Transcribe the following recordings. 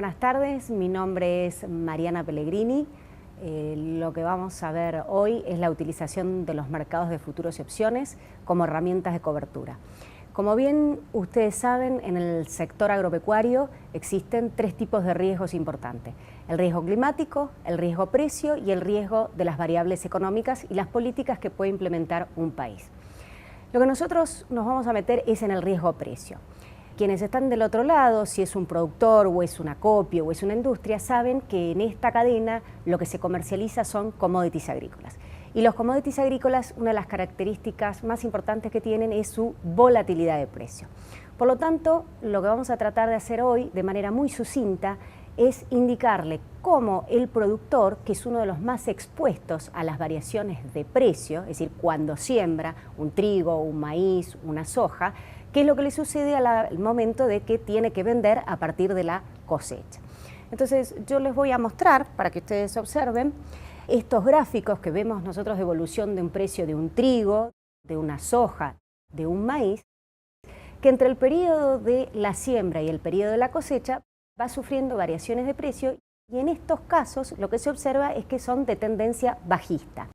buenas tardes, mi nombre es Mariana Pellegrini. Lo que vamos a ver hoy es la utilización de los mercados de futuros y opciones como herramientas de cobertura. Como bien ustedes saben, en el sector agropecuario existen tres tipos de riesgos importantes: el riesgo climático, el riesgo precio y el riesgo de las variables económicas y las políticas que puede implementar un país. Lo que nosotros nos vamos a meter es en el riesgo precio. Quienes están del otro lado, si es un productor o es un acopio o es una industria, saben que en esta cadena lo que se comercializa son commodities agrícolas. Y los commodities agrícolas, una de las características más importantes que tienen es su volatilidad de precio. Por lo tanto, lo que vamos a tratar de hacer hoy, de manera muy sucinta, es indicarle cómo el productor, que es uno de los más expuestos a las variaciones de precio, es decir, cuando siembra un trigo, un maíz, una soja, qué es lo que le sucede al momento de que tiene que vender a partir de la cosecha. Entonces, yo les voy a mostrar, para que ustedes observen, estos gráficos que vemos nosotros de evolución de un precio de un trigo, de una soja, de un maíz, que entre el periodo de la siembra y el periodo de la cosecha va sufriendo variaciones de precio, y en estos casos lo que se observa es que son de tendencia bajista.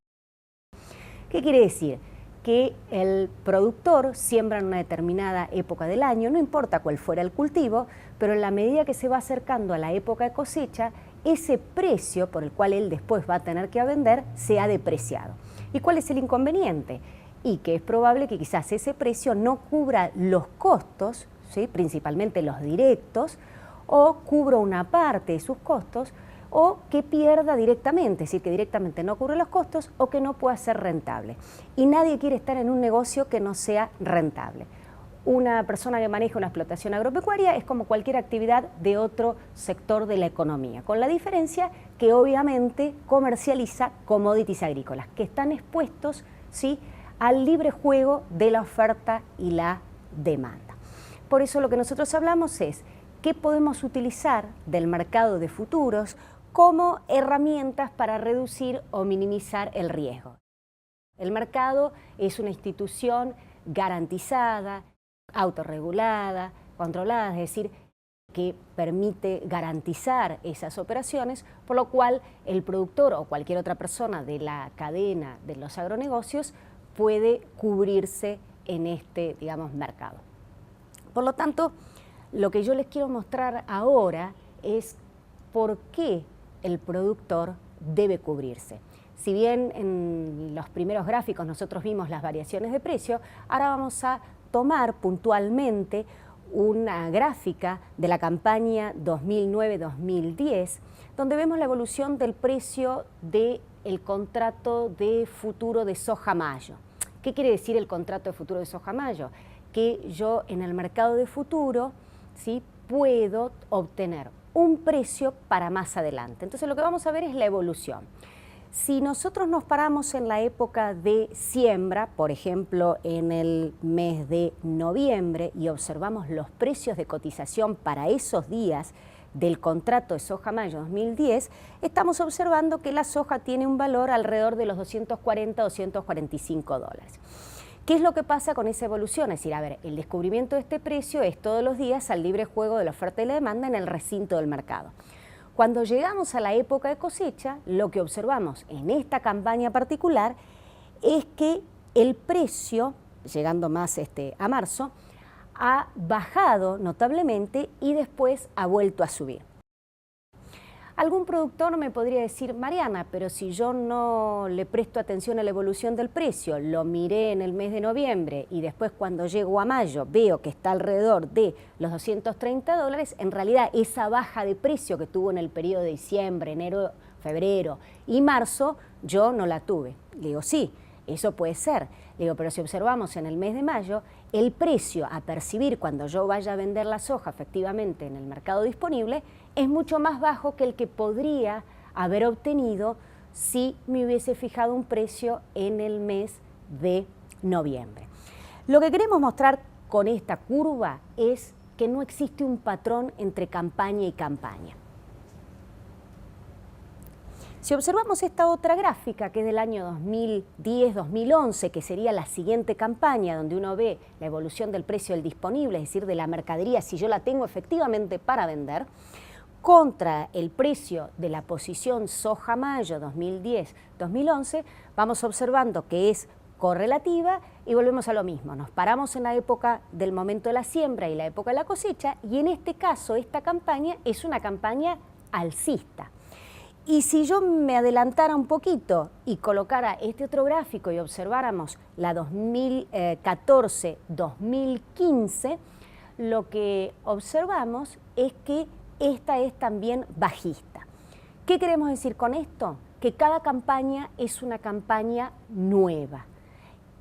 ¿Qué quiere decir? Que el productor siembra en una determinada época del año, no importa cuál fuera el cultivo, pero en la medida que se va acercando a la época de cosecha, ese precio por el cual él después va a tener que vender se ha depreciado. ¿Y cuál es el inconveniente? Y que es probable que quizás ese precio no cubra los costos, ¿sí?, principalmente los directos, o cubra una parte de sus costos, o que pierda directamente, es decir, que directamente no cubre los costos o que no pueda ser rentable. Y nadie quiere estar en un negocio que no sea rentable. Una persona que maneja una explotación agropecuaria es como cualquier actividad de otro sector de la economía, con la diferencia que obviamente comercializa commodities agrícolas, que están expuestos, ¿sí?, al libre juego de la oferta y la demanda. Por eso lo que nosotros hablamos es qué podemos utilizar del mercado de futuros como herramientas para reducir o minimizar el riesgo. El mercado es una institución garantizada, autorregulada, controlada, es decir, que permite garantizar esas operaciones, por lo cual el productor o cualquier otra persona de la cadena de los agronegocios puede cubrirse en este, digamos, mercado. Por lo tanto, lo que yo les quiero mostrar ahora es por qué el productor debe cubrirse. Si bien en los primeros gráficos nosotros vimos las variaciones de precio, ahora vamos a tomar puntualmente una gráfica de la campaña 2009-2010, donde vemos la evolución del precio del contrato de futuro de soja mayo. ¿Qué quiere decir el contrato de futuro de soja mayo? Que yo en el mercado de futuro, ¿sí?, puedo obtener un precio para más adelante. Entonces lo que vamos a ver es la evolución. Si nosotros nos paramos en la época de siembra, por ejemplo en el mes de noviembre, y observamos los precios de cotización para esos días del contrato de soja mayo 2010, estamos observando que la soja tiene un valor alrededor de los 240, 245 dólares. ¿Qué es lo que pasa con esa evolución? Es decir, a ver, el descubrimiento de este precio es todos los días al libre juego de la oferta y la demanda en el recinto del mercado. Cuando llegamos a la época de cosecha, lo que observamos en esta campaña particular es que el precio, llegando más a marzo, ha bajado notablemente y después ha vuelto a subir. Algún productor me podría decir: Mariana, pero si yo no le presto atención a la evolución del precio, lo miré en el mes de noviembre y después cuando llego a mayo veo que está alrededor de los 230 dólares, en realidad esa baja de precio que tuvo en el periodo de diciembre, enero, febrero y marzo, yo no la tuve. Le digo, sí, eso puede ser. Le digo, pero si observamos en el mes de mayo, el precio a percibir cuando yo vaya a vender la soja efectivamente en el mercado disponible es mucho más bajo que el que podría haber obtenido si me hubiese fijado un precio en el mes de noviembre. Lo que queremos mostrar con esta curva es que no existe un patrón entre campaña y campaña. Si observamos esta otra gráfica, que es del año 2010-2011, que sería la siguiente campaña, donde uno ve la evolución del precio del disponible, es decir, de la mercadería, si yo la tengo efectivamente para vender, contra el precio de la posición soja-mayo 2010-2011, vamos observando que es correlativa y volvemos a lo mismo. Nos paramos en la época del momento de la siembra y la época de la cosecha, y en este caso esta campaña es una campaña alcista. Y si yo me adelantara un poquito y colocara este otro gráfico y observáramos la 2014-2015, lo que observamos es que esta es también bajista. ¿Qué queremos decir con esto? Que cada campaña es una campaña nueva.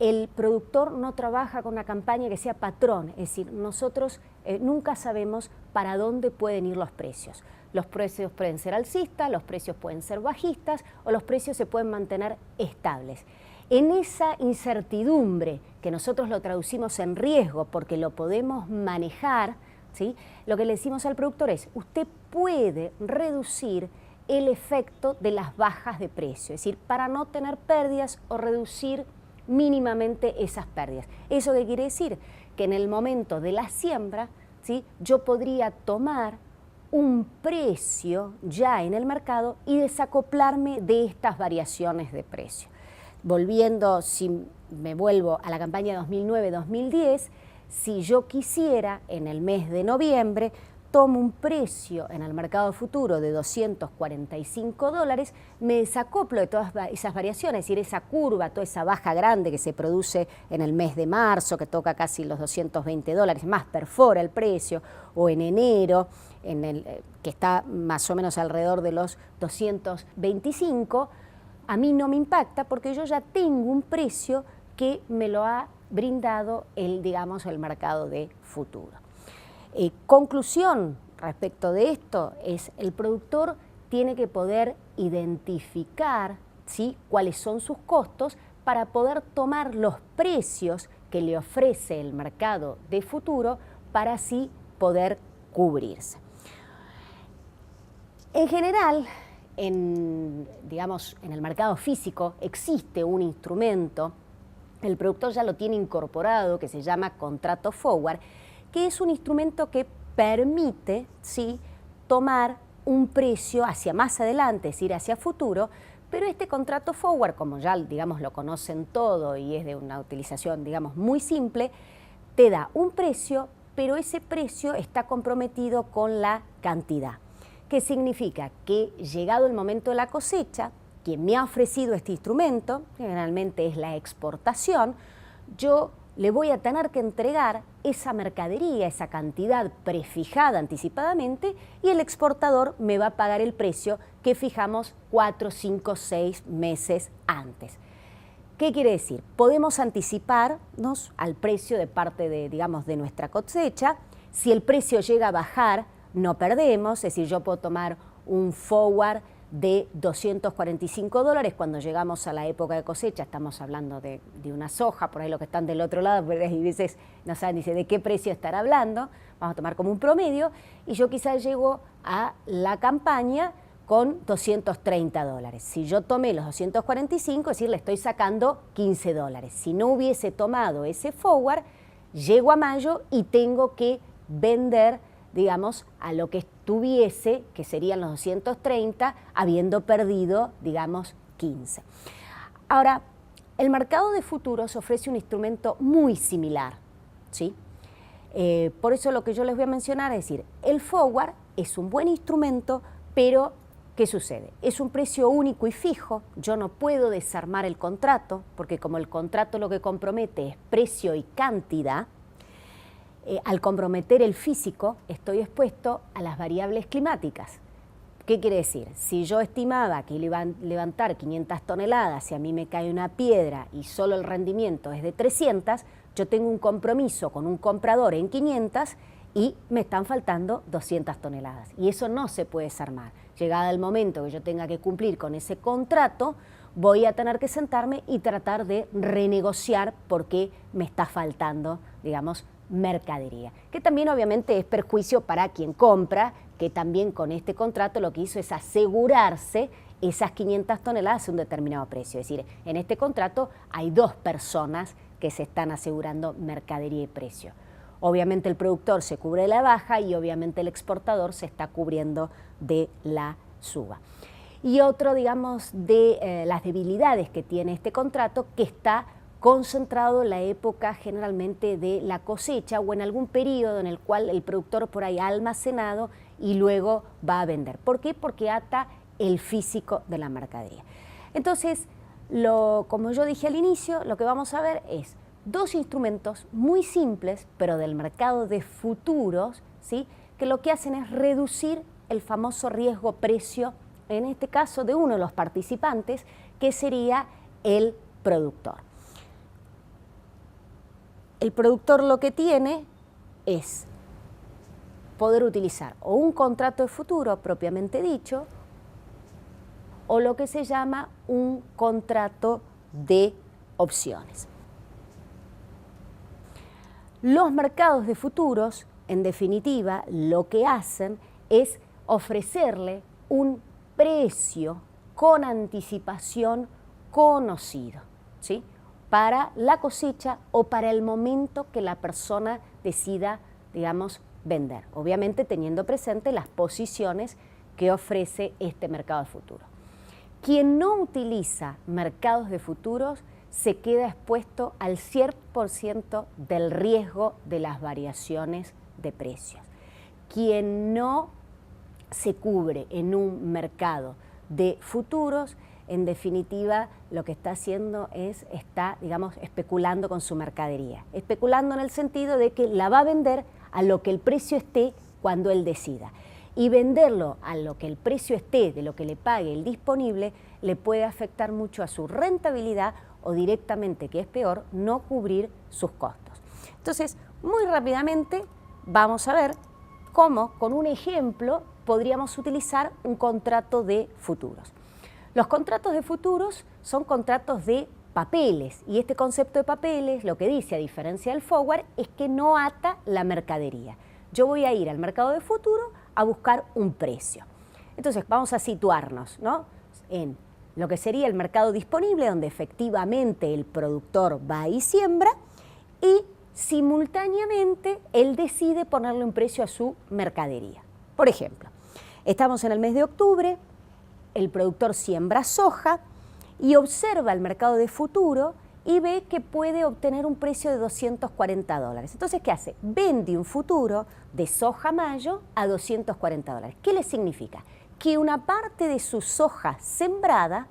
El productor no trabaja con una campaña que sea patrón, es decir, nosotros nunca sabemos para dónde pueden ir los precios. Los precios pueden ser alcistas, los precios pueden ser bajistas o los precios se pueden mantener estables. En esa incertidumbre, que nosotros lo traducimos en riesgo porque lo podemos manejar, ¿sí? Lo que le decimos al productor es, usted puede reducir el efecto de las bajas de precio, es decir, para no tener pérdidas o reducir mínimamente esas pérdidas. ¿Eso qué quiere decir? Que en el momento de la siembra, ¿sí? Yo podría tomar un precio ya en el mercado y desacoplarme de estas variaciones de precio. Volviendo, si me vuelvo a la campaña 2009-2010, si yo quisiera en el mes de noviembre, tomo un precio en el mercado futuro de $245, me desacoplo de todas esas variaciones, es decir, esa curva, toda esa baja grande que se produce en el mes de marzo, que toca casi los $220, más perfora el precio, o en enero, que está más o menos alrededor de los 225, a mí no me impacta porque yo ya tengo un precio que me lo ha brindado el mercado de futuro. Conclusión respecto de esto es el productor tiene que poder identificar, ¿sí?, cuáles son sus costos para poder tomar los precios que le ofrece el mercado de futuro para así poder cubrirse. En general, en el mercado físico existe un instrumento, el productor ya lo tiene incorporado, que se llama contrato forward, que es un instrumento que permite, ¿sí?, tomar un precio hacia más adelante, es decir, hacia futuro, pero este contrato forward, como ya lo conocen todo y es de una utilización muy simple, te da un precio, pero ese precio está comprometido con la cantidad. ¿Qué significa? Que llegado el momento de la cosecha, quien me ha ofrecido este instrumento, generalmente es la exportación, yo le voy a tener que entregar esa mercadería, esa cantidad prefijada anticipadamente, y el exportador me va a pagar el precio que fijamos 4, 5, 6 meses antes. ¿Qué quiere decir? Podemos anticiparnos al precio de parte de nuestra cosecha. Si el precio llega a bajar, no perdemos, es decir, yo puedo tomar un forward de $245, cuando llegamos a la época de cosecha, estamos hablando de una soja, por ahí los que están del otro lado, pero hay veces no saben, dice, ¿de qué precio estará hablando? Vamos a tomar como un promedio, y yo quizás llego a la campaña con $230. Si yo tomé los 245, es decir, le estoy sacando $15. Si no hubiese tomado ese forward, llego a mayo y tengo que vender, a lo que estuviese, que serían los 230, habiendo perdido, 15. Ahora, el mercado de futuros ofrece un instrumento muy similar, ¿sí? Por eso lo que yo les voy a mencionar es decir, el forward es un buen instrumento, pero ¿qué sucede? Es un precio único y fijo, yo no puedo desarmar el contrato, porque como el contrato lo que compromete es precio y cantidad, al comprometer el físico, estoy expuesto a las variables climáticas. ¿Qué quiere decir? Si yo estimaba que iba a levantar 500 toneladas y a mí me cae una piedra y solo el rendimiento es de 300, yo tengo un compromiso con un comprador en 500 y me están faltando 200 toneladas. Y eso no se puede desarmar. Llegada el momento que yo tenga que cumplir con ese contrato, voy a tener que sentarme y tratar de renegociar porque me está faltando, mercadería, que también obviamente es perjuicio para quien compra, que también con este contrato lo que hizo es asegurarse esas 500 toneladas a un determinado precio. Es decir, en este contrato hay dos personas que se están asegurando mercadería y precio. Obviamente el productor se cubre de la baja y obviamente el exportador se está cubriendo de la suba. Y otro, digamos, de las debilidades que tiene este contrato, que está concentrado en la época generalmente de la cosecha o en algún periodo en el cual el productor por ahí ha almacenado y luego va a vender. ¿Por qué? Porque ata el físico de la mercadería. Entonces, como yo dije al inicio, lo que vamos a ver es dos instrumentos muy simples, pero del mercado de futuros, ¿sí?, que lo que hacen es reducir el famoso riesgo-precio, en este caso de uno de los participantes, que sería el productor. El productor lo que tiene es poder utilizar o un contrato de futuro propiamente dicho, o lo que se llama un contrato de opciones. Los mercados de futuros, en definitiva, lo que hacen es ofrecerle un precio con anticipación conocido, ¿sí?, para la cosecha o para el momento que la persona decida, digamos, vender. Obviamente teniendo presente las posiciones que ofrece este mercado de futuros. Quien no utiliza mercados de futuros se queda expuesto al 100% del riesgo de las variaciones de precios. Quien no se cubre en un mercado de futuros, en definitiva, lo que está haciendo está, digamos, especulando con su mercadería. Especulando en el sentido de que la va a vender a lo que el precio esté cuando él decida. Y venderlo a lo que el precio esté, de lo que le pague el disponible, le puede afectar mucho a su rentabilidad o directamente, que es peor, no cubrir sus costos. Entonces, muy rápidamente vamos a ver cómo, con un ejemplo, podríamos utilizar un contrato de futuros. Los contratos de futuros son contratos de papeles y este concepto de papeles lo que dice, a diferencia del forward, es que no ata la mercadería. Yo voy a ir al mercado de futuro a buscar un precio. Entonces vamos a situarnos, ¿no?, en lo que sería el mercado disponible, donde efectivamente el productor va y siembra y simultáneamente él decide ponerle un precio a su mercadería. Por ejemplo, estamos en el mes de octubre, el productor siembra soja y observa el mercado de futuro y ve que puede obtener un precio de $240. Entonces, ¿qué hace? Vende un futuro de soja mayo a $240. ¿Qué le significa? Que una parte de su soja sembrada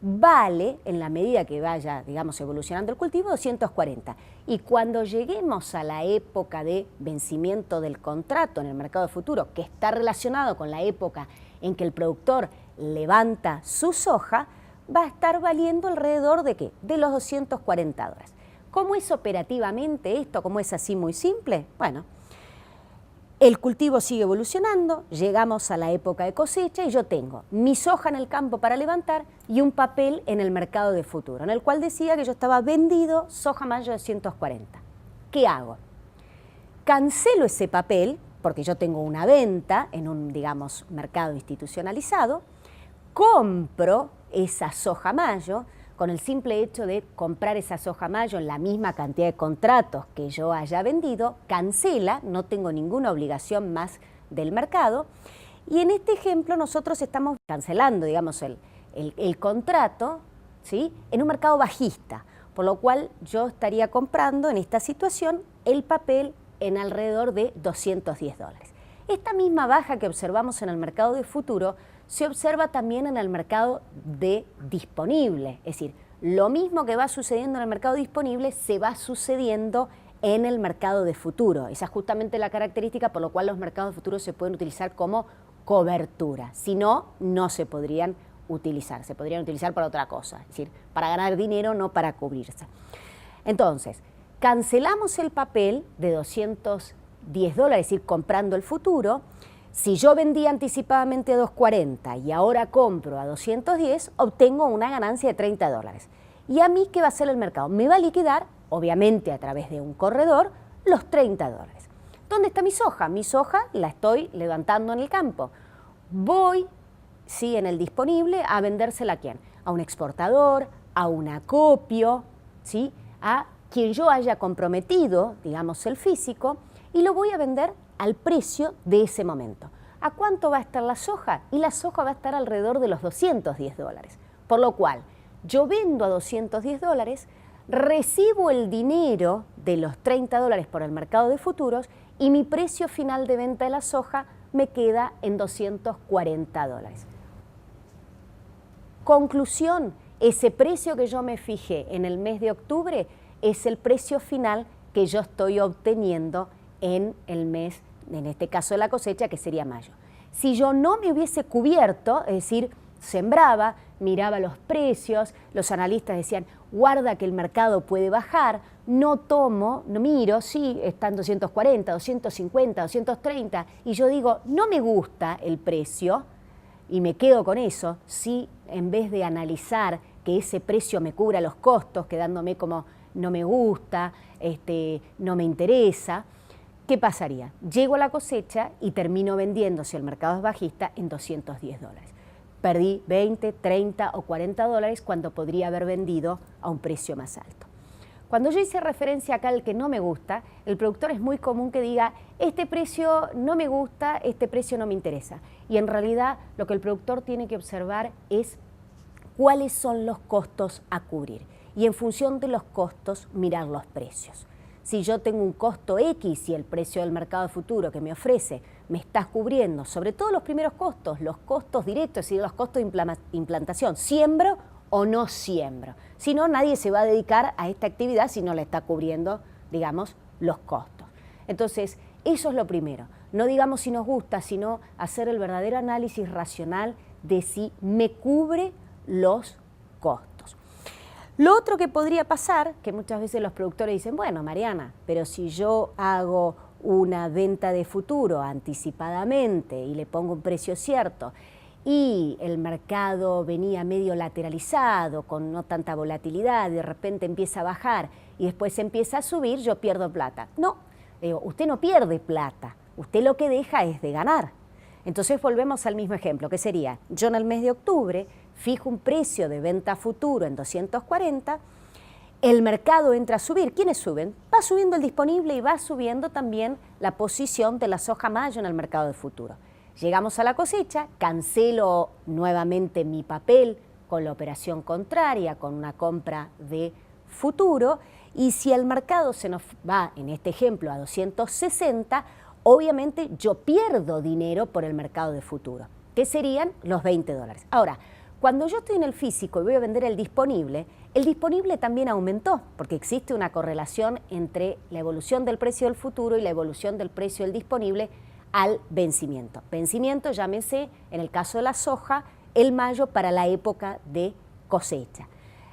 vale, en la medida que vaya, digamos, evolucionando el cultivo, 240. Y cuando lleguemos a la época de vencimiento del contrato en el mercado de futuro, que está relacionado con la época en que el productor levanta su soja, va a estar valiendo alrededor de ¿qué? De los $240. ¿Cómo es operativamente esto? ¿Cómo es así muy simple? Bueno, el cultivo sigue evolucionando, llegamos a la época de cosecha y yo tengo mi soja en el campo para levantar y un papel en el mercado de futuro, en el cual decía que yo estaba vendido soja mayo de 140. ¿Qué hago? Cancelo ese papel, porque yo tengo una venta en un, digamos, mercado institucionalizado, compro esa soja mayo, con el simple hecho de comprar esa soja mayo en la misma cantidad de contratos que yo haya vendido, cancela, no tengo ninguna obligación más del mercado, y en este ejemplo nosotros estamos cancelando, digamos, el contrato, ¿sí?, en un mercado bajista, por lo cual yo estaría comprando en esta situación el papel en alrededor de $210. Esta misma baja que observamos en el mercado de futuro se observa también en el mercado de disponible, es decir, lo mismo que va sucediendo en el mercado disponible se va sucediendo en el mercado de futuro. Esa es justamente la característica por lo cual los mercados de futuro se pueden utilizar como cobertura, si no, no se podrían utilizar, se podrían utilizar para otra cosa, es decir, para ganar dinero, no para cubrirse. Entonces, cancelamos el papel de $210, es decir, comprando el futuro. Si yo vendía anticipadamente a $240 y ahora compro a $210, obtengo una ganancia de $30. ¿Y a mí qué va a hacer el mercado? Me va a liquidar, obviamente a través de un corredor, los $30. ¿Dónde está mi soja? Mi soja la estoy levantando en el campo. Voy, sí, en el disponible, a vendérsela ¿a quién? A un exportador, a un acopio, ¿sí?, a quien yo haya comprometido, digamos, el físico, y lo voy a vender al precio de ese momento. ¿A cuánto va a estar la soja? Y la soja va a estar alrededor de los $210. Por lo cual, yo vendo a $210, recibo el dinero de los $30 por el mercado de futuros y mi precio final de venta de la soja me queda en $240. Conclusión, ese precio que yo me fijé en el mes de octubre es el precio final que yo estoy obteniendo en el mes, en este caso de la cosecha, que sería mayo. Si yo no me hubiese cubierto, es decir, sembraba, miraba los precios, los analistas decían, guarda que el mercado puede bajar, no miro, sí, están 240, 250, 230, y yo digo, no me gusta el precio, y me quedo con eso, sí, en vez de analizar que ese precio me cubra los costos, quedándome como no me gusta, no me interesa, ¿qué pasaría? Llego a la cosecha y termino vendiendo, si el mercado es bajista, en $210. Perdí 20, 30 o $40 cuando podría haber vendido a un precio más alto. Cuando yo hice referencia acá al que no me gusta, el productor es muy común que diga, este precio no me gusta, este precio no me interesa. Y en realidad lo que el productor tiene que observar es cuáles son los costos a cubrir. Y en función de los costos, mirar los precios. Si yo tengo un costo X y el precio del mercado de futuro que me ofrece me está cubriendo, sobre todo los primeros costos, los costos directos, es decir, los costos de implantación, ¿siembro o no siembro? Si no, nadie se va a dedicar a esta actividad si no le está cubriendo, digamos, los costos. Entonces, eso es lo primero. No digamos si nos gusta, sino hacer el verdadero análisis racional de si me cubre los costos. Lo otro que podría pasar, que muchas veces los productores dicen, bueno, Mariana, pero si yo hago una venta de futuro anticipadamente y le pongo un precio cierto y el mercado venía medio lateralizado, con no tanta volatilidad, y de repente empieza a bajar y después empieza a subir, yo pierdo plata. No, digo, usted no pierde plata, usted lo que deja es de ganar. Entonces volvemos al mismo ejemplo, que sería, yo en el mes de octubre fijo un precio de venta a futuro en 240, el mercado entra a subir. ¿Quiénes suben? Va subiendo el disponible y va subiendo también la posición de la soja mayo en el mercado de futuro. Llegamos a la cosecha, cancelo nuevamente mi papel con la operación contraria, con una compra de futuro, y si el mercado se nos va, en este ejemplo, a 260, obviamente yo pierdo dinero por el mercado de futuro, que serían los $20. Ahora, cuando yo estoy en el físico y voy a vender el disponible también aumentó, porque existe una correlación entre la evolución del precio del futuro y la evolución del precio del disponible al vencimiento. Vencimiento, llámese, en el caso de la soja, el mayo para la época de cosecha.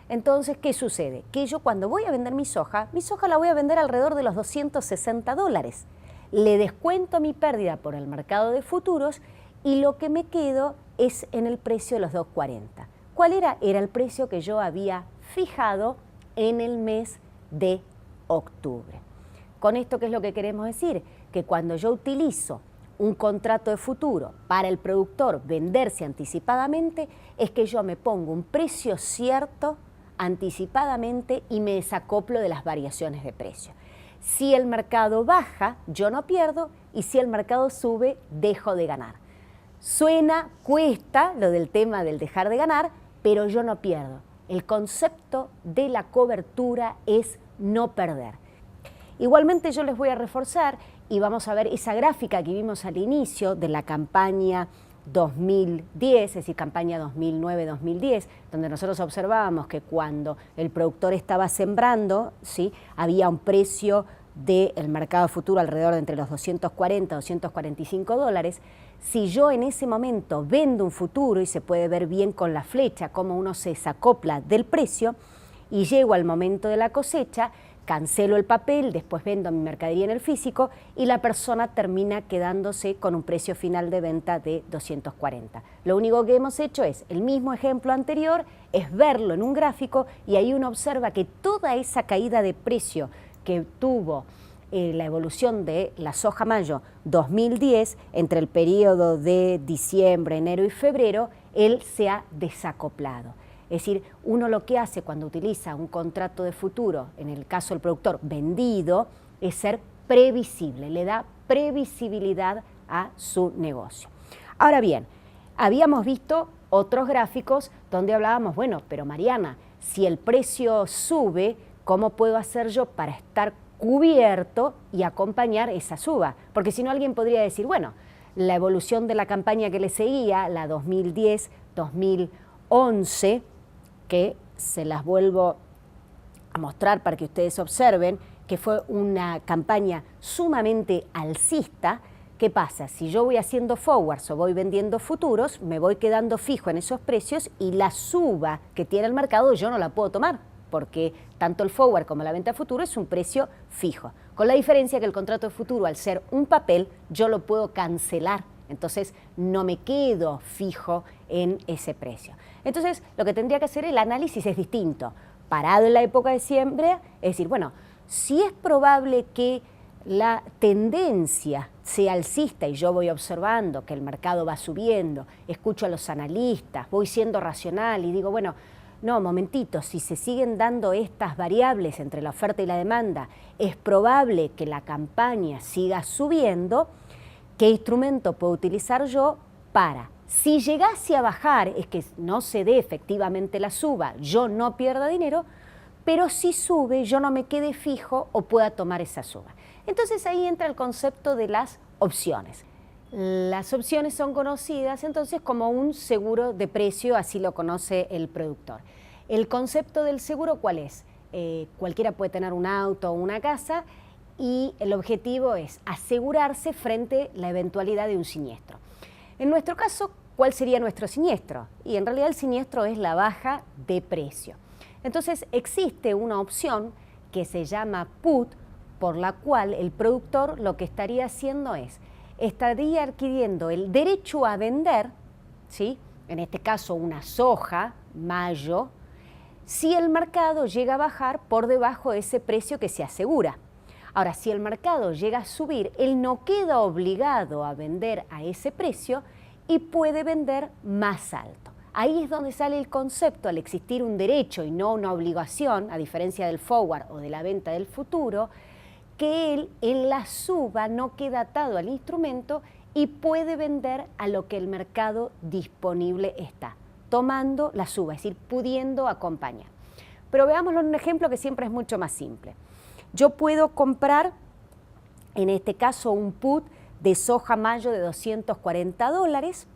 Entonces, ¿qué sucede? Que yo cuando voy a vender mi soja la voy a vender alrededor de los $260. Le descuento mi pérdida por el mercado de futuros y lo que me quedo es en el precio de los 240. ¿Cuál era? Era el precio que yo había fijado en el mes de octubre. Con esto, ¿qué es lo que queremos decir? Que cuando yo utilizo un contrato de futuro para el productor venderse anticipadamente, es que yo me pongo un precio cierto anticipadamente y me desacoplo de las variaciones de precio. Si el mercado baja, yo no pierdo, y si el mercado sube, dejo de ganar. Cuesta lo del tema del dejar de ganar, pero yo no pierdo. El concepto de la cobertura es no perder. Igualmente yo les voy a reforzar y vamos a ver esa gráfica que vimos al inicio de la campaña 2010, es decir, campaña 2009-2010, donde nosotros observábamos que cuando el productor estaba sembrando, ¿sí?, había un precio del mercado futuro alrededor de entre los 240 y 245 dólares. Si yo en ese momento vendo un futuro, y se puede ver bien con la flecha cómo uno se desacopla del precio, y llego al momento de la cosecha, cancelo el papel, después vendo mi mercadería en el físico y la persona termina quedándose con un precio final de venta de 240. Lo único que hemos hecho es, el mismo ejemplo anterior, es verlo en un gráfico y ahí uno observa que toda esa caída de precio que tuvo la evolución de la soja mayo 2010, entre el periodo de diciembre, enero y febrero, él se ha desacoplado. Es decir, uno lo que hace cuando utiliza un contrato de futuro, en el caso del productor vendido, es ser previsible, le da previsibilidad a su negocio. Ahora bien, habíamos visto otros gráficos donde hablábamos, bueno, pero Mariana, si el precio sube, ¿cómo puedo hacer yo para estar cubierto y acompañar esa suba? Porque si no, alguien podría decir, bueno, la evolución de la campaña que le seguía, la 2010-2011, que se las vuelvo a mostrar para que ustedes observen, que fue una campaña sumamente alcista. ¿Qué pasa? Si yo voy haciendo forwards o voy vendiendo futuros, me voy quedando fijo en esos precios y la suba que tiene el mercado yo no la puedo tomar, porque tanto el forward como la venta futuro es un precio fijo. Con la diferencia que el contrato de futuro, al ser un papel, yo lo puedo cancelar. Entonces no me quedo fijo en ese precio. Entonces lo que tendría que hacer el análisis es distinto. Parado en la época de siembra, es decir, bueno, si es probable que la tendencia sea alcista y yo voy observando que el mercado va subiendo, escucho a los analistas, voy siendo racional y digo, bueno, no, momentito, si se siguen dando estas variables entre la oferta y la demanda, es probable que la campaña siga subiendo. ¿Qué instrumento puedo utilizar yo para, si llegase a bajar, es que no se dé efectivamente la suba, yo no pierda dinero, pero si sube, yo no me quede fijo o pueda tomar esa suba? Entonces ahí entra el concepto de las opciones. Las opciones son conocidas entonces como un seguro de precio, así lo conoce el productor. El concepto del seguro, ¿cuál es? Cualquiera puede tener un auto o una casa y el objetivo es asegurarse frente a la eventualidad de un siniestro. En nuestro caso, ¿cuál sería nuestro siniestro? Y en realidad el siniestro es la baja de precio. Entonces existe una opción que se llama put, por la cual el productor lo que estaría haciendo es, estaría adquiriendo el derecho a vender, ¿sí? En este caso una soja, mayo, si el mercado llega a bajar por debajo de ese precio que se asegura. Ahora, si el mercado llega a subir, él no queda obligado a vender a ese precio y puede vender más alto. Ahí es donde sale el concepto, al existir un derecho y no una obligación, a diferencia del forward o de la venta del futuro, que él en la suba no queda atado al instrumento y puede vender a lo que el mercado disponible está, tomando la suba, es decir, pudiendo acompañar. Pero veámoslo en un ejemplo que siempre es mucho más simple. Yo puedo comprar, en este caso, un put de soja mayo de $240.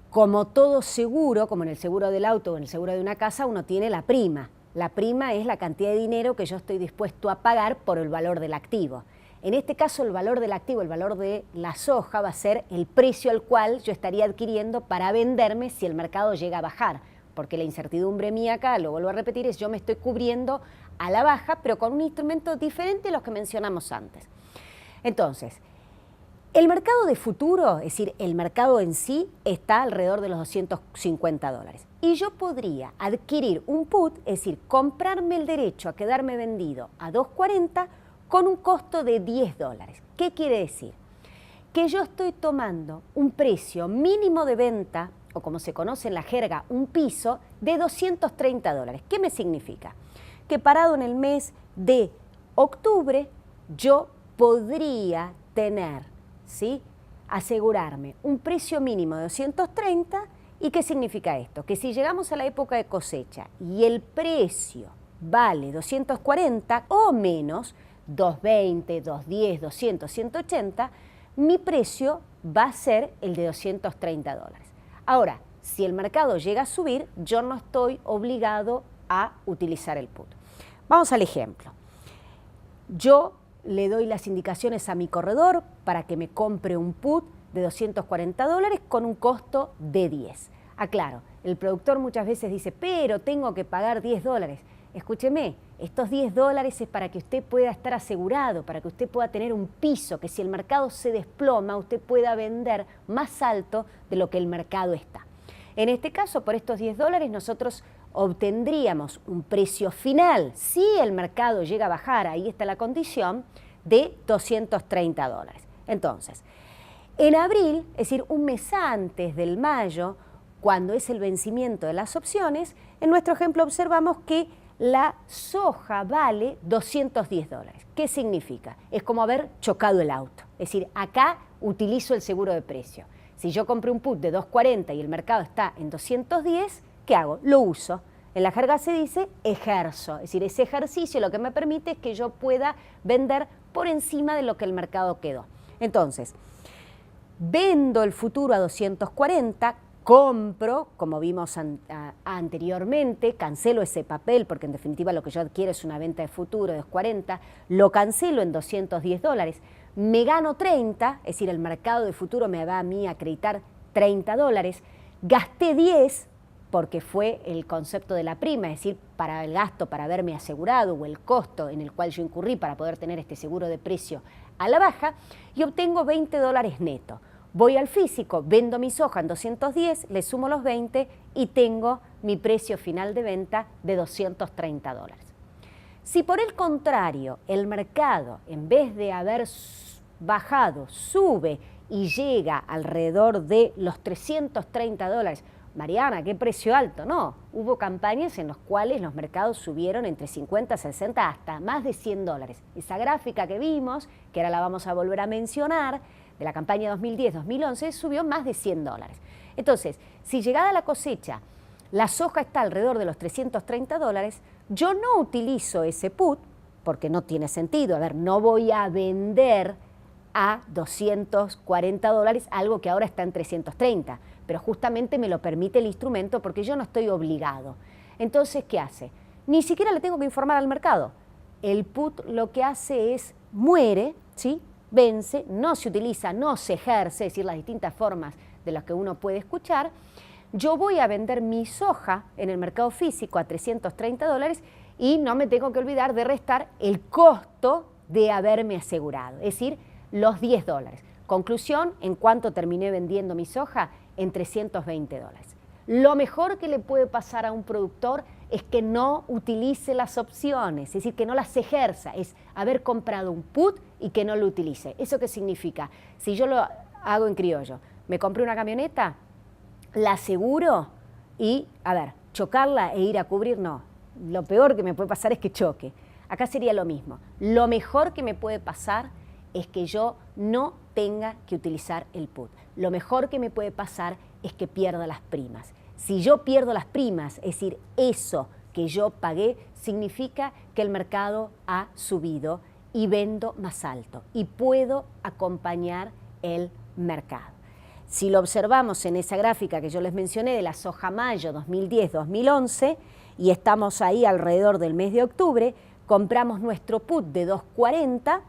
Como todo seguro, como en el seguro del auto o en el seguro de una casa, uno tiene la prima. La prima es la cantidad de dinero que yo estoy dispuesto a pagar por el valor del activo. En este caso, el valor del activo, el valor de la soja, va a ser el precio al cual yo estaría adquiriendo para venderme si el mercado llega a bajar. Porque la incertidumbre mía acá, lo vuelvo a repetir, es yo me estoy cubriendo a la baja, pero con un instrumento diferente a los que mencionamos antes. Entonces, el mercado de futuro, es decir, el mercado en sí, está alrededor de los $250. Y yo podría adquirir un put, es decir, comprarme el derecho a quedarme vendido a $240 con un costo de $10. ¿Qué quiere decir? Que yo estoy tomando un precio mínimo de venta, o como se conoce en la jerga, un piso, de $230. ¿Qué me significa? Que parado en el mes de octubre, yo podría tener, ¿sí?, asegurarme un precio mínimo de 230. ¿Y qué significa esto? Que si llegamos a la época de cosecha y el precio vale 240 o menos, 220, 210, 200, 180, mi precio va a ser el de $230. Ahora, si el mercado llega a subir, yo no estoy obligado a utilizar el put. Vamos al ejemplo. Yo le doy las indicaciones a mi corredor para que me compre un put de $240 con un costo de 10. Aclaro, el productor muchas veces dice, pero tengo que pagar $10. Escúcheme, estos $10 es para que usted pueda estar asegurado, para que usted pueda tener un piso, que si el mercado se desploma, usted pueda vender más alto de lo que el mercado está. En este caso, por estos $10, nosotros obtendríamos un precio final, si el mercado llega a bajar, ahí está la condición, de $230. Entonces, en abril, es decir, un mes antes del mayo, cuando es el vencimiento de las opciones, en nuestro ejemplo observamos que la soja vale 210 dólares. ¿Qué significa? Es como haber chocado el auto. Es decir, acá utilizo el seguro de precio. Si yo compré un put de 240 y el mercado está en 210, ¿qué hago? Lo uso. En la jerga se dice ejerzo. Es decir, ese ejercicio lo que me permite es que yo pueda vender por encima de lo que el mercado quedó. Entonces, vendo el futuro a 240, compro, como vimos anteriormente, cancelo ese papel, porque en definitiva lo que yo adquiero es una venta de futuro de 240, lo cancelo en 210 dólares, me gano 30, es decir, el mercado de futuro me va a mí a acreditar 30 dólares, gasté 10, porque fue el concepto de la prima, es decir, para el gasto, para haberme asegurado, o el costo en el cual yo incurrí para poder tener este seguro de precio a la baja, y obtengo 20 dólares neto. Voy al físico, vendo mi soja en 210, le sumo los 20 y tengo mi precio final de venta de 230 dólares. Si por el contrario el mercado, en vez de haber bajado, sube y llega alrededor de los 330 dólares, Mariana, qué precio alto. No, hubo campañas en las cuales los mercados subieron entre 50, 60 hasta más de 100 dólares. Esa gráfica que vimos, que ahora la vamos a volver a mencionar, de la campaña 2010-2011, subió más de 100 dólares. Entonces, si llegada la cosecha, la soja está alrededor de los 330 dólares, yo no utilizo ese put, porque no tiene sentido. A ver, no voy a vender a 240 dólares algo que ahora está en 330, pero justamente me lo permite el instrumento porque yo no estoy obligado. Entonces, ¿qué hace? Ni siquiera le tengo que informar al mercado. El put lo que hace es muere, ¿sí? Vence, no se utiliza, no se ejerce, es decir, las distintas formas de las que uno puede escuchar. Yo voy a vender mi soja en el mercado físico a 330 dólares y no me tengo que olvidar de restar el costo de haberme asegurado, es decir, los 10 dólares. Conclusión, ¿en cuánto terminé vendiendo mi soja? En 320 dólares. Lo mejor que le puede pasar a un productor es que no utilice las opciones, es decir, que no las ejerza, es haber comprado un put y que no lo utilice. ¿Eso qué significa? Si yo lo hago en criollo, me compré una camioneta, la aseguro y, a ver, chocarla e ir a cubrir, no. Lo peor que me puede pasar es que choque. Acá sería lo mismo. Lo mejor que me puede pasar es que yo no tenga que utilizar el put. Lo mejor que me puede pasar es que pierda las primas. Si yo pierdo las primas, es decir, eso que yo pagué, significa que el mercado ha subido y vendo más alto y puedo acompañar el mercado. Si lo observamos en esa gráfica que yo les mencioné de la soja mayo 2010-2011 y estamos ahí alrededor del mes de octubre, compramos nuestro put de 240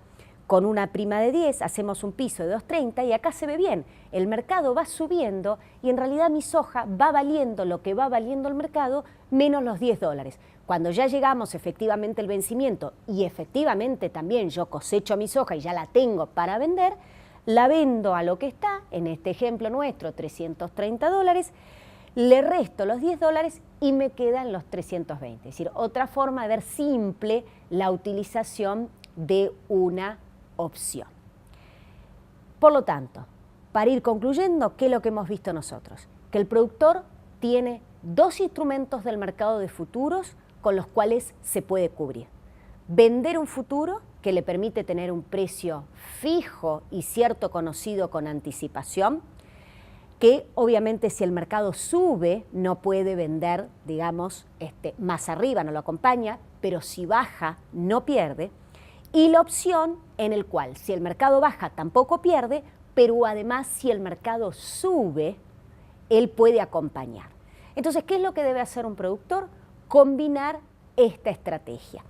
con una prima de 10, hacemos un piso de 230 y acá se ve bien, el mercado va subiendo y en realidad mi soja va valiendo lo que va valiendo el mercado menos los 10 dólares. Cuando ya llegamos efectivamente al vencimiento y efectivamente también yo cosecho mi soja y ya la tengo para vender, la vendo a lo que está, en este ejemplo nuestro 330 dólares, le resto los 10 dólares y me quedan los 320. Es decir, otra forma de ver simple la utilización de una opción. Por lo tanto, para ir concluyendo, ¿qué es lo que hemos visto nosotros? Que el productor tiene dos instrumentos del mercado de futuros con los cuales se puede cubrir. Vender un futuro que le permite tener un precio fijo y cierto conocido con anticipación, que obviamente si el mercado sube no puede vender, digamos, más arriba, no lo acompaña, pero si baja no pierde. Y la opción en el cual si el mercado baja tampoco pierde, pero además si el mercado sube, él puede acompañar. Entonces, ¿qué es lo que debe hacer un productor? Combinar esta estrategia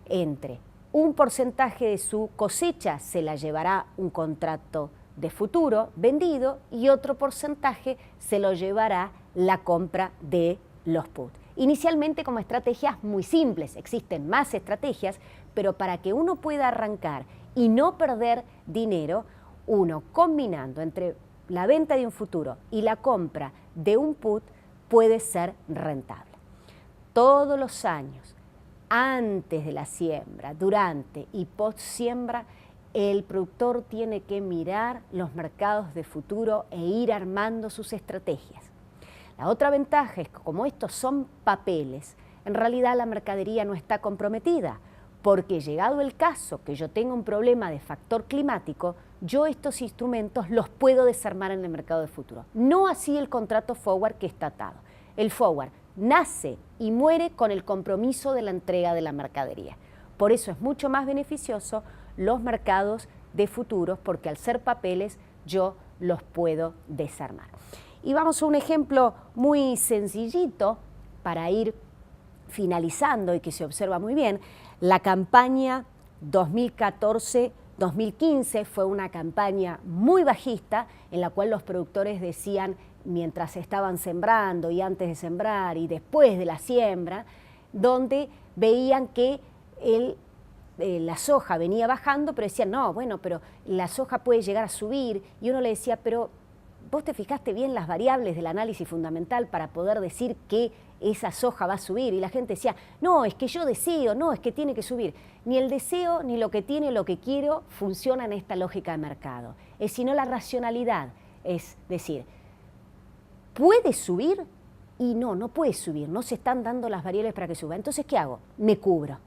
entre un porcentaje de su cosecha se la llevará un contrato de futuro vendido y otro porcentaje se lo llevará la compra de los puts. Inicialmente como estrategias muy simples, existen más estrategias, pero para que uno pueda arrancar y no perder dinero, uno combinando entre la venta de un futuro y la compra de un put puede ser rentable. Todos los años, antes de la siembra, durante y post siembra, el productor tiene que mirar los mercados de futuro e ir armando sus estrategias. La otra ventaja es que como estos son papeles, en realidad la mercadería no está comprometida, porque llegado el caso que yo tenga un problema de factor climático, yo estos instrumentos los puedo desarmar en el mercado de futuro. No así el contrato forward que está atado. El forward nace y muere con el compromiso de la entrega de la mercadería. Por eso es mucho más beneficioso los mercados de futuros, porque al ser papeles yo los puedo desarmar. Y vamos a un ejemplo muy sencillito para ir finalizando y que se observa muy bien. La campaña 2014-2015 fue una campaña muy bajista en la cual los productores decían, mientras estaban sembrando y antes de sembrar y después de la siembra, donde veían que la soja venía bajando, pero decían, no, bueno, pero la soja puede llegar a subir, y uno le decía, pero ¿vos te fijaste bien las variables del análisis fundamental para poder decir que esa soja va a subir? Y la gente decía, no, es que yo deseo, no, es que tiene que subir. Ni el deseo, ni lo que tiene, lo que quiero, funciona en esta lógica de mercado. Es sino la racionalidad, es decir, ¿puede subir? Y no puede subir, no se están dando las variables para que suba. Entonces, ¿qué hago? Me cubro.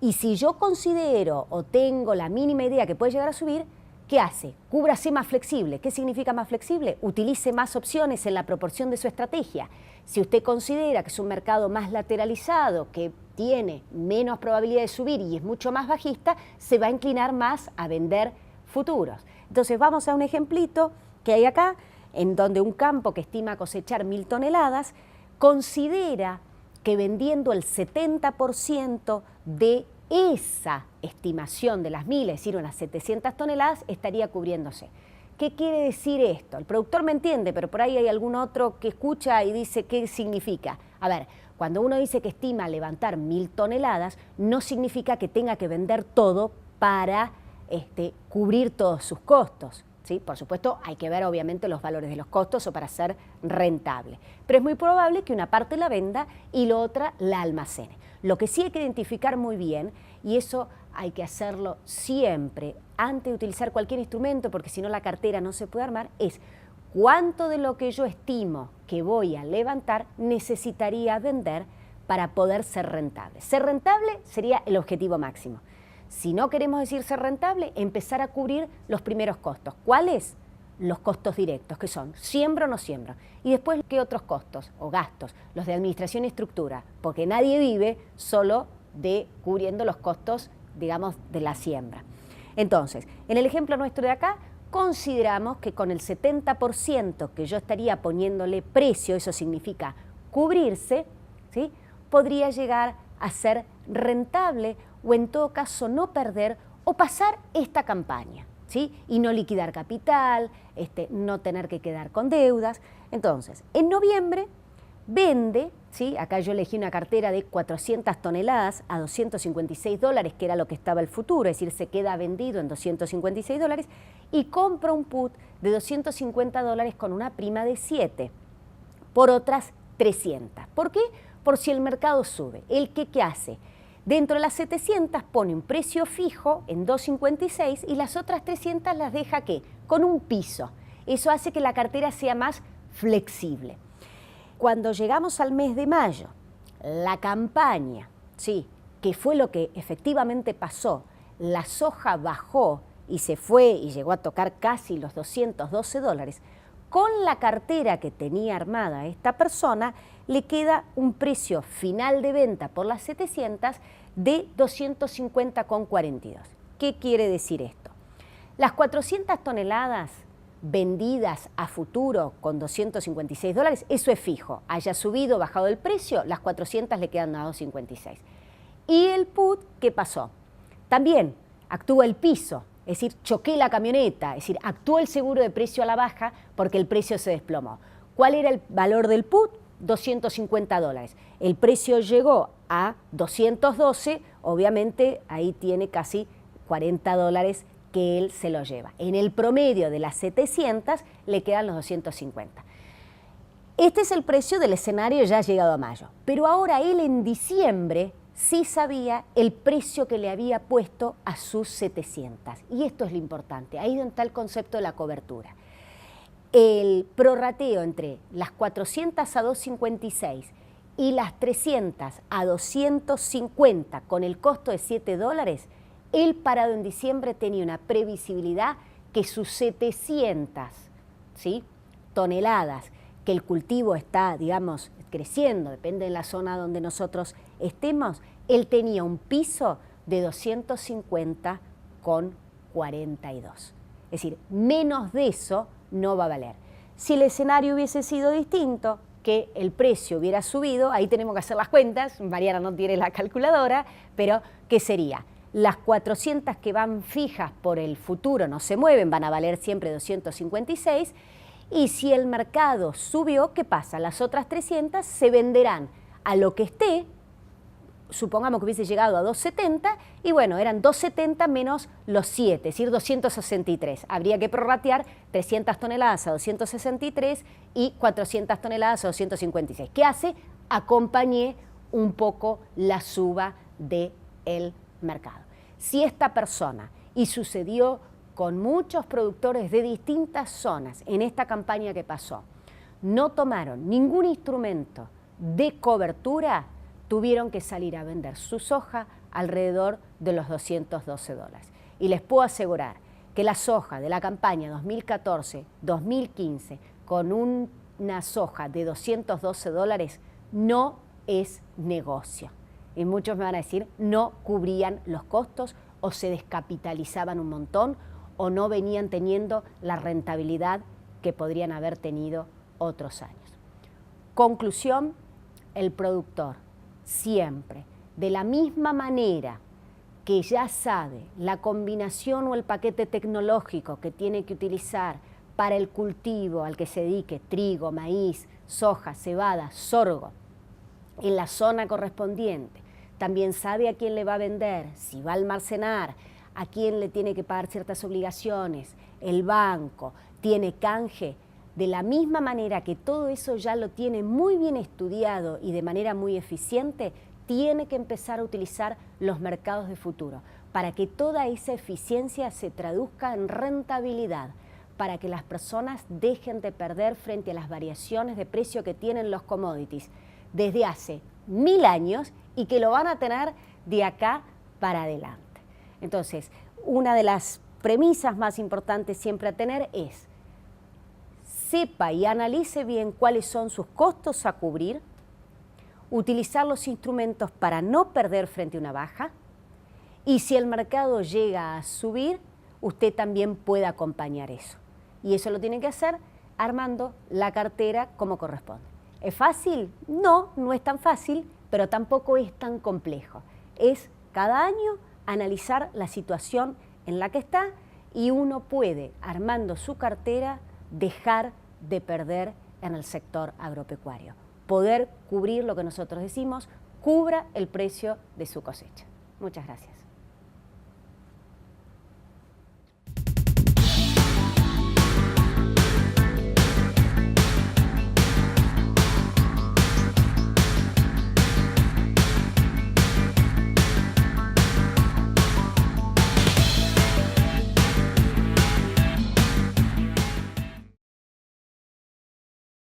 Y si yo considero o tengo la mínima idea que puede llegar a subir, ¿qué hace? Cúbrase más flexible. ¿Qué significa más flexible? Utilice más opciones en la proporción de su estrategia. Si usted considera que es un mercado más lateralizado, que tiene menos probabilidad de subir y es mucho más bajista, se va a inclinar más a vender futuros. Entonces vamos a un ejemplito que hay acá, en donde un campo que estima cosechar 1000 toneladas, considera que vendiendo el 70% de esa estimación de las 1000, es decir, unas 700 toneladas, estaría cubriéndose. ¿Qué quiere decir esto? El productor me entiende, pero por ahí hay algún otro que escucha y dice, ¿qué significa? A ver, cuando uno dice que estima levantar 1000 toneladas, no significa que tenga que vender todo para cubrir todos sus costos. ¿Sí? Por supuesto, hay que ver obviamente los valores de los costos o para ser rentable. Pero es muy probable que una parte la venda y la otra la almacene. Lo que sí hay que identificar muy bien, y eso hay que hacerlo siempre antes de utilizar cualquier instrumento, porque si no la cartera no se puede armar, es cuánto de lo que yo estimo que voy a levantar necesitaría vender para poder ser rentable. Ser rentable sería el objetivo máximo. Si no queremos decir ser rentable, empezar a cubrir los primeros costos. ¿Cuáles? Los costos directos, que son siembro o no siembro. Y después, ¿qué otros costos o gastos? Los de administración y estructura, porque nadie vive solo de cubriendo los costos, digamos, de la siembra. Entonces, en el ejemplo nuestro de acá, consideramos que con el 70% que yo estaría poniéndole precio, eso significa cubrirse, ¿sí?, podría llegar a ser rentable o en todo caso no perder o pasar esta campaña, ¿sí?, y no liquidar capital, no tener que quedar con deudas. Entonces, en noviembre vende, ¿sí?, acá yo elegí una cartera de 400 toneladas a $256, que era lo que estaba el futuro, es decir, se queda vendido en $256, y compra un put de $250 con una prima de 7 por otras 300. ¿Por qué? Por si el mercado sube. ¿El qué hace? Dentro de las 700 pone un precio fijo en 2.56 y las otras 300 las deja ¿qué? Con un piso. Eso hace que la cartera sea más flexible. Cuando llegamos al mes de mayo, la campaña, sí, que fue lo que efectivamente pasó, la soja bajó y se fue y llegó a tocar casi los $212, con la cartera que tenía armada esta persona, le queda un precio final de venta por las 700 de 250,42. ¿Qué quiere decir esto? Las 400 toneladas vendidas a futuro con $256, eso es fijo. Haya subido o bajado el precio, las 400 le quedan a 256. ¿Y el put qué pasó? También actúa el piso, es decir, choqué la camioneta, es decir, actuó el seguro de precio a la baja porque el precio se desplomó. ¿Cuál era el valor del put? $250. El precio llegó a 212, obviamente ahí tiene casi $40 que él se lo lleva. En el promedio de las 700 le quedan los 250. Este es el precio del escenario ya llegado a mayo. Pero ahora él en diciembre sí sabía el precio que le había puesto a sus 700. Y esto es lo importante, ahí donde está el concepto de la cobertura. El prorrateo entre las 400 a 256 y las 300 a 250 con el costo de $7, el parado en diciembre tenía una previsibilidad que sus 700, ¿sí?, toneladas, que el cultivo está, digamos, creciendo, depende de la zona donde nosotros estemos, él tenía un piso de 250 con 42. Es decir, menos de eso no va a valer. Si el escenario hubiese sido distinto, que el precio hubiera subido, ahí tenemos que hacer las cuentas, Mariana no tiene la calculadora, pero ¿qué sería? Las 400 que van fijas por el futuro no se mueven, van a valer siempre 256, y si el mercado subió, ¿qué pasa? Las otras 300 se venderán a lo que esté, supongamos que hubiese llegado a 270, y bueno, eran 270 menos los 7, es decir, 263. Habría que prorratear 300 toneladas a 263 y 400 toneladas a 256. ¿Qué hace? Acompañé un poco la suba del mercado. Si esta persona, y sucedió con muchos productores de distintas zonas en esta campaña que pasó, no tomaron ningún instrumento de cobertura, tuvieron que salir a vender su soja alrededor de los $212. Y les puedo asegurar que la soja de la campaña 2014-2015 con una soja de $212 no es negocio. Y muchos me van a decir, no cubrían los costos o se descapitalizaban un montón o no venían teniendo la rentabilidad que podrían haber tenido otros años. Conclusión, el productor siempre, de la misma manera que ya sabe la combinación o el paquete tecnológico que tiene que utilizar para el cultivo al que se dedique, trigo, maíz, soja, cebada, sorgo, en la zona correspondiente, también sabe a quién le va a vender, si va a almacenar, a quién le tiene que pagar ciertas obligaciones, el banco, tiene canje. De la misma manera que todo eso ya lo tiene muy bien estudiado y de manera muy eficiente, tiene que empezar a utilizar los mercados de futuro para que toda esa eficiencia se traduzca en rentabilidad, para que las personas dejen de perder frente a las variaciones de precio que tienen los commodities desde hace 1000 años y que lo van a tener de acá para adelante. Entonces, una de las premisas más importantes siempre a tener es: sepa y analice bien cuáles son sus costos a cubrir, utilizar los instrumentos para no perder frente a una baja, y si el mercado llega a subir, usted también puede acompañar eso. Y eso lo tiene que hacer armando la cartera como corresponde. ¿Es fácil? No, no es tan fácil, pero tampoco es tan complejo. Es cada año analizar la situación en la que está y uno puede, armando su cartera, dejar de perder en el sector agropecuario. Poder cubrir lo que nosotros decimos, cubra el precio de su cosecha. Muchas gracias.